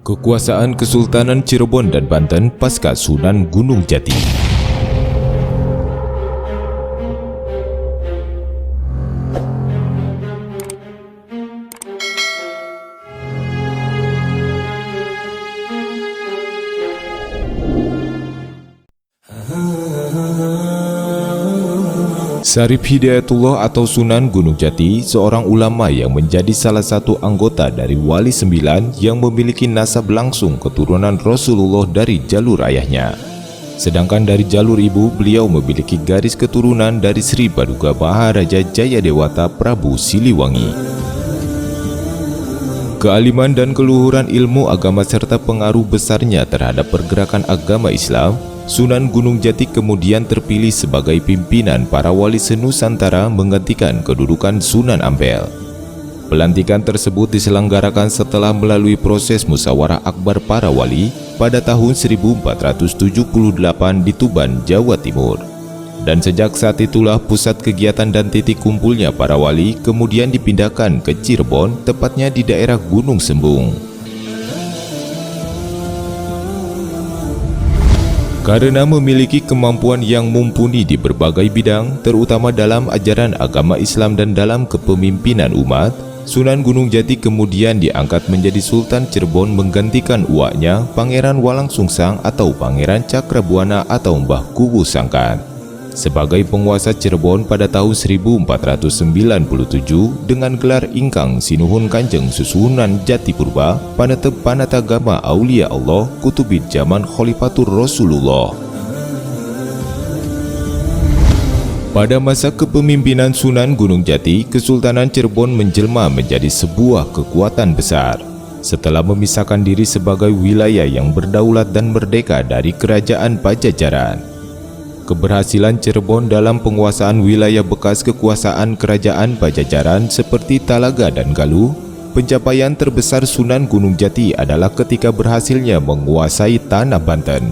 Kekuasaan Kesultanan Cirebon dan Banten pasca Sunan Gunung Jati. Syarif Hidayatullah atau Sunan Gunung Jati, seorang ulama yang menjadi salah satu anggota dari Wali Sembilan yang memiliki nasab langsung keturunan Rasulullah dari jalur ayahnya. Sedangkan dari jalur ibu, beliau memiliki garis keturunan dari Sri Paduka Maharaja Jayadewata Prabu Siliwangi. Kealiman dan keluhuran ilmu agama serta pengaruh besarnya terhadap pergerakan agama Islam, Sunan Gunung Jati kemudian terpilih sebagai pimpinan para wali senusantara menggantikan kedudukan Sunan Ampel. Pelantikan tersebut diselenggarakan setelah melalui proses musyawarah akbar para wali pada tahun 1478 di Tuban, Jawa Timur. Dan sejak saat itulah pusat kegiatan dan titik kumpulnya para wali kemudian dipindahkan ke Cirebon, tepatnya di daerah Gunung Sembung. Karena memiliki kemampuan yang mumpuni di berbagai bidang, terutama dalam ajaran agama Islam dan dalam kepemimpinan umat, Sunan Gunung Jati kemudian diangkat menjadi Sultan Cirebon menggantikan uaknya Pangeran Walangsungsang atau Pangeran Cakrabuana atau Mbah Kuwu Sangkan sebagai penguasa Cirebon pada tahun 1497 dengan gelar Ingkang Sinuhun Kanjeng Susunan Jati Purba Panatep Panatagama Aulia Allah Kutubid Zaman Khalifatur Rasulullah. Pada masa kepemimpinan Sunan Gunung Jati, Kesultanan Cirebon menjelma menjadi sebuah kekuatan besar setelah memisahkan diri sebagai wilayah yang berdaulat dan merdeka dari Kerajaan Pajajaran. Keberhasilan Cirebon dalam penguasaan wilayah bekas kekuasaan Kerajaan Pajajaran seperti Talaga dan Galuh, pencapaian terbesar Sunan Gunung Jati adalah ketika berhasilnya menguasai tanah Banten.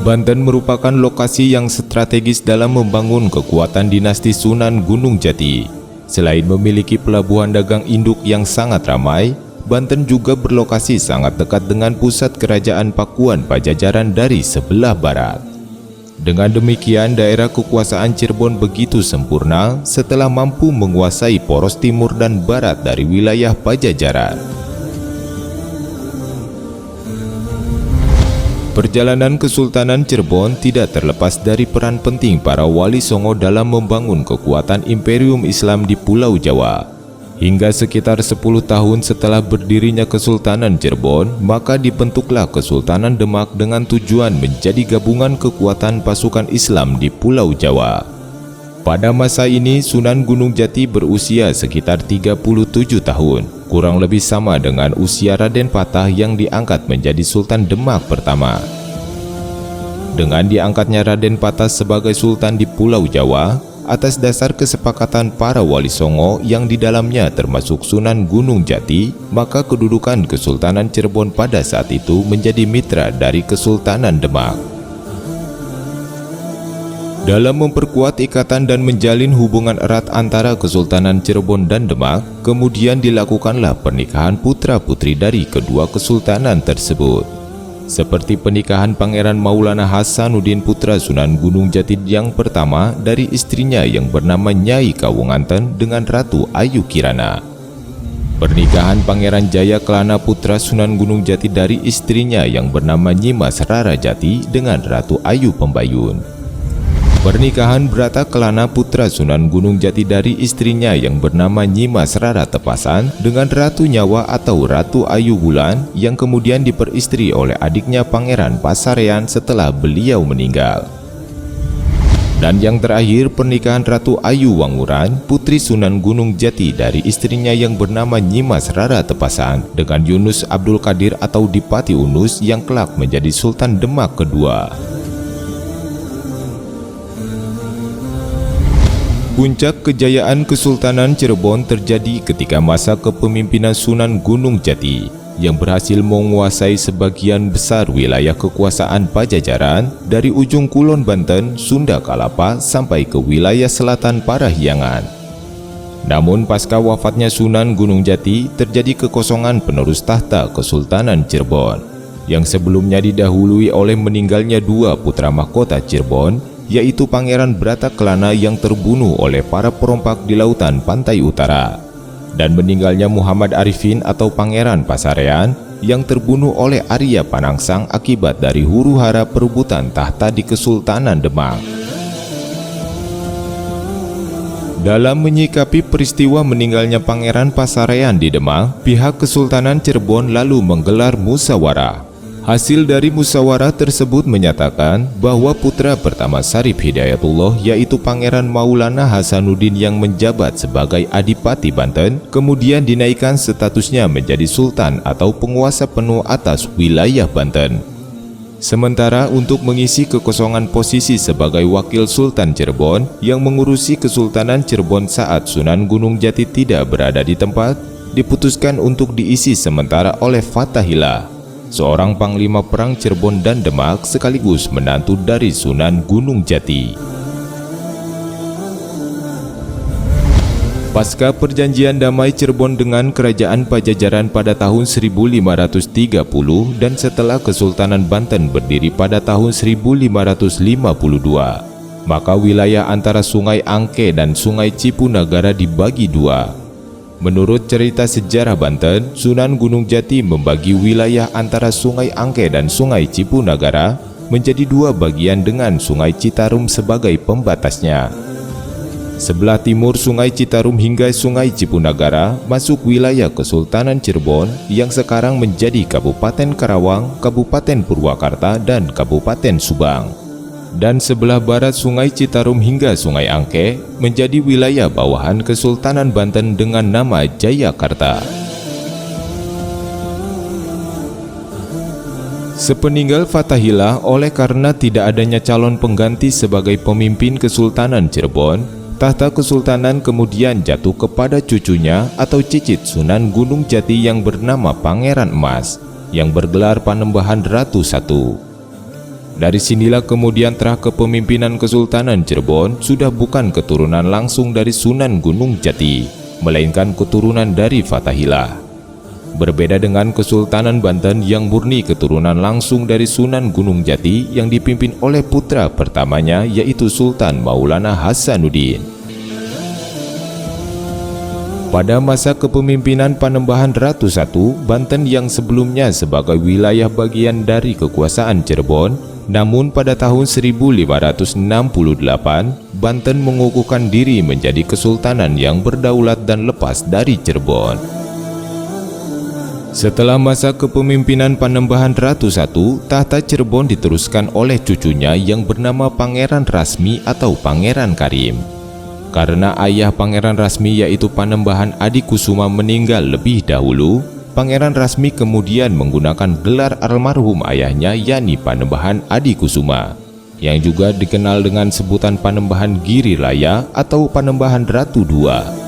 Banten merupakan lokasi yang strategis dalam membangun kekuatan dinasti Sunan Gunung Jati. Selain memiliki pelabuhan dagang induk yang sangat ramai, Banten juga berlokasi sangat dekat dengan pusat kerajaan Pakuan Pajajaran dari sebelah barat. Dengan demikian, daerah kekuasaan Cirebon begitu sempurna setelah mampu menguasai poros timur dan barat dari wilayah Pajajaran. Perjalanan Kesultanan Cirebon tidak terlepas dari peran penting para wali songo dalam membangun kekuatan imperium Islam di Pulau Jawa. Hingga sekitar 10 tahun setelah berdirinya Kesultanan Cirebon, maka dibentuklah Kesultanan Demak dengan tujuan menjadi gabungan kekuatan pasukan Islam di Pulau Jawa. Pada masa ini, Sunan Gunung Jati berusia sekitar 37 tahun, kurang lebih sama dengan usia Raden Patah yang diangkat menjadi Sultan Demak pertama. Dengan diangkatnya Raden Patah sebagai Sultan di Pulau Jawa, atas dasar kesepakatan para wali songo yang di dalamnya termasuk Sunan Gunung Jati, maka kedudukan Kesultanan Cirebon pada saat itu menjadi mitra dari Kesultanan Demak. Dalam memperkuat ikatan dan menjalin hubungan erat antara Kesultanan Cirebon dan Demak, kemudian dilakukanlah pernikahan putra-putri dari kedua kesultanan tersebut. Seperti pernikahan Pangeran Maulana Hasanuddin putra Sunan Gunung Jati yang pertama dari istrinya yang bernama Nyai Kawunganten dengan Ratu Ayu Kirana. Pernikahan Pangeran Jaya Kelana putra Sunan Gunung Jati dari istrinya yang bernama Nyimas Rara Jati dengan Ratu Ayu Pembayun. Pernikahan Brata Kelana putra Sunan Gunung Jati dari istrinya yang bernama Nyimas Rara Tepasan dengan Ratu Nyawa atau Ratu Ayu Wulan yang kemudian diperistri oleh adiknya Pangeran Pasarean setelah beliau meninggal. Dan yang terakhir, pernikahan Ratu Ayu Wanguran putri Sunan Gunung Jati dari istrinya yang bernama Nyimas Rara Tepasan dengan Yunus Abdul Qadir atau Dipati Unus yang kelak menjadi Sultan Demak kedua. Puncak kejayaan Kesultanan Cirebon terjadi ketika masa kepemimpinan Sunan Gunung Jati yang berhasil menguasai sebagian besar wilayah kekuasaan Pajajaran dari ujung kulon Banten, Sunda Kalapa sampai ke wilayah selatan Parahyangan. Namun pasca wafatnya Sunan Gunung Jati, terjadi kekosongan penerus tahta Kesultanan Cirebon, yang sebelumnya didahului oleh meninggalnya dua putra mahkota Cirebon, yaitu Pangeran Bratakelana yang terbunuh oleh para perompak di lautan pantai utara, dan meninggalnya Muhammad Arifin atau Pangeran Pasarean yang terbunuh oleh Arya Panangsang akibat dari huru-hara perebutan tahta di Kesultanan Demak. Dalam menyikapi peristiwa meninggalnya Pangeran Pasarean di Demak, pihak Kesultanan Cirebon lalu menggelar musyawarah. Hasil dari musyawarah tersebut menyatakan bahwa putra pertama Syarif Hidayatullah, yaitu Pangeran Maulana Hasanuddin yang menjabat sebagai Adipati Banten, kemudian dinaikkan statusnya menjadi Sultan atau penguasa penuh atas wilayah Banten. Sementara untuk mengisi kekosongan posisi sebagai Wakil Sultan Cirebon yang mengurusi Kesultanan Cirebon saat Sunan Gunung Jati tidak berada di tempat, diputuskan untuk diisi sementara oleh Fathahillah, seorang panglima perang Cirebon dan Demak sekaligus menantu dari Sunan Gunung Jati. Pasca perjanjian damai Cirebon dengan Kerajaan Pajajaran pada tahun 1530 dan setelah Kesultanan Banten berdiri pada tahun 1552, maka wilayah antara Sungai Angke dan Sungai Cipunagara dibagi dua. Menurut cerita sejarah Banten, Sunan Gunung Jati membagi wilayah antara Sungai Angke dan Sungai Cipunagara menjadi dua bagian dengan Sungai Citarum sebagai pembatasnya. Sebelah timur Sungai Citarum hingga Sungai Cipunagara masuk wilayah Kesultanan Cirebon yang sekarang menjadi Kabupaten Karawang, Kabupaten Purwakarta, dan Kabupaten Subang. Dan sebelah barat Sungai Citarum hingga Sungai Angke menjadi wilayah bawahan Kesultanan Banten dengan nama Jayakarta. Sepeninggal Fathahillah, oleh karena tidak adanya calon pengganti sebagai pemimpin Kesultanan Cirebon, tahta kesultanan kemudian jatuh kepada cucunya atau cicit Sunan Gunung Jati yang bernama Pangeran Emas, yang bergelar Panembahan Ratu I. Dari sinilah kemudian terah kepemimpinan Kesultanan Cirebon sudah bukan keturunan langsung dari Sunan Gunung Jati, melainkan keturunan dari Fathahillah. Berbeda dengan Kesultanan Banten yang murni keturunan langsung dari Sunan Gunung Jati yang dipimpin oleh putra pertamanya, yaitu Sultan Maulana Hasanuddin. Pada masa kepemimpinan Panembahan Ratu I, Banten yang sebelumnya sebagai wilayah bagian dari kekuasaan Cirebon, namun pada tahun 1568, Banten mengukuhkan diri menjadi kesultanan yang berdaulat dan lepas dari Cirebon. Setelah masa kepemimpinan Panembahan Ratu I, tahta Cirebon diteruskan oleh cucunya yang bernama Pangeran Rasmi atau Pangeran Karim. Karena ayah Pangeran Rasmi yaitu Panembahan Adikusuma meninggal lebih dahulu, Pangeran Rasmi kemudian menggunakan gelar almarhum ayahnya, yakni Panembahan Adikusuma, yang juga dikenal dengan sebutan Panembahan Girilaya atau Panembahan Ratu II.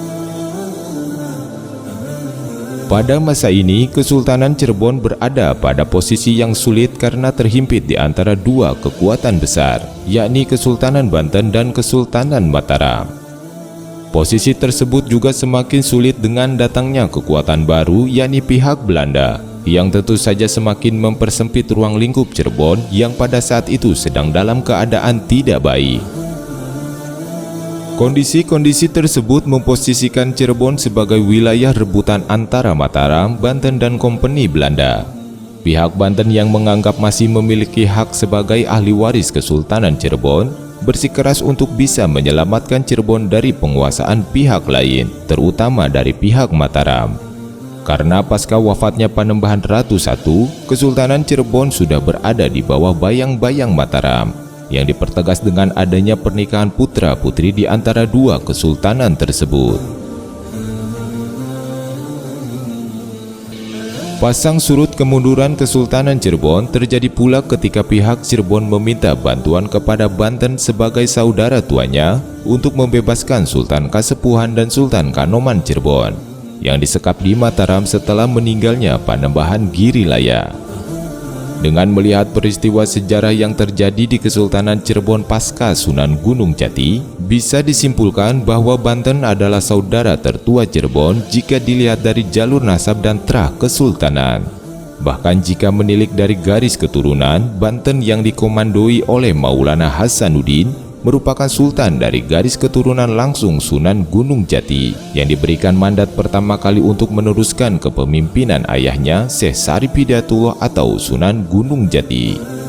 Pada masa ini, Kesultanan Cirebon berada pada posisi yang sulit karena terhimpit di antara dua kekuatan besar, yakni Kesultanan Banten dan Kesultanan Mataram. Posisi tersebut juga semakin sulit dengan datangnya kekuatan baru, yakni pihak Belanda, yang tentu saja semakin mempersempit ruang lingkup Cirebon yang pada saat itu sedang dalam keadaan tidak baik. Kondisi-kondisi tersebut memposisikan Cirebon sebagai wilayah rebutan antara Mataram, Banten, dan Kompeni Belanda. Pihak Banten yang menganggap masih memiliki hak sebagai ahli waris Kesultanan Cirebon bersikeras untuk bisa menyelamatkan Cirebon dari penguasaan pihak lain, terutama dari pihak Mataram. Karena pasca wafatnya Panembahan Ratu I, Kesultanan Cirebon sudah berada di bawah bayang-bayang Mataram, yang dipertegas dengan adanya pernikahan putra-putri di antara dua kesultanan tersebut. Pasang surut kemunduran Kesultanan Cirebon terjadi pula ketika pihak Cirebon meminta bantuan kepada Banten sebagai saudara tuanya untuk membebaskan Sultan Kasepuhan dan Sultan Kanoman Cirebon yang disekap di Mataram setelah meninggalnya Panembahan Girilaya. Dengan melihat peristiwa sejarah yang terjadi di Kesultanan Cirebon pasca Sunan Gunung Jati, bisa disimpulkan bahwa Banten adalah saudara tertua Cirebon jika dilihat dari jalur nasab dan terah kesultanan. Bahkan jika menilik dari garis keturunan, Banten yang dikomandoi oleh Maulana Hasanuddin merupakan sultan dari garis keturunan langsung Sunan Gunung Jati yang diberikan mandat pertama kali untuk meneruskan kepemimpinan ayahnya Syekh Sarip Hidayatullah atau Sunan Gunung Jati.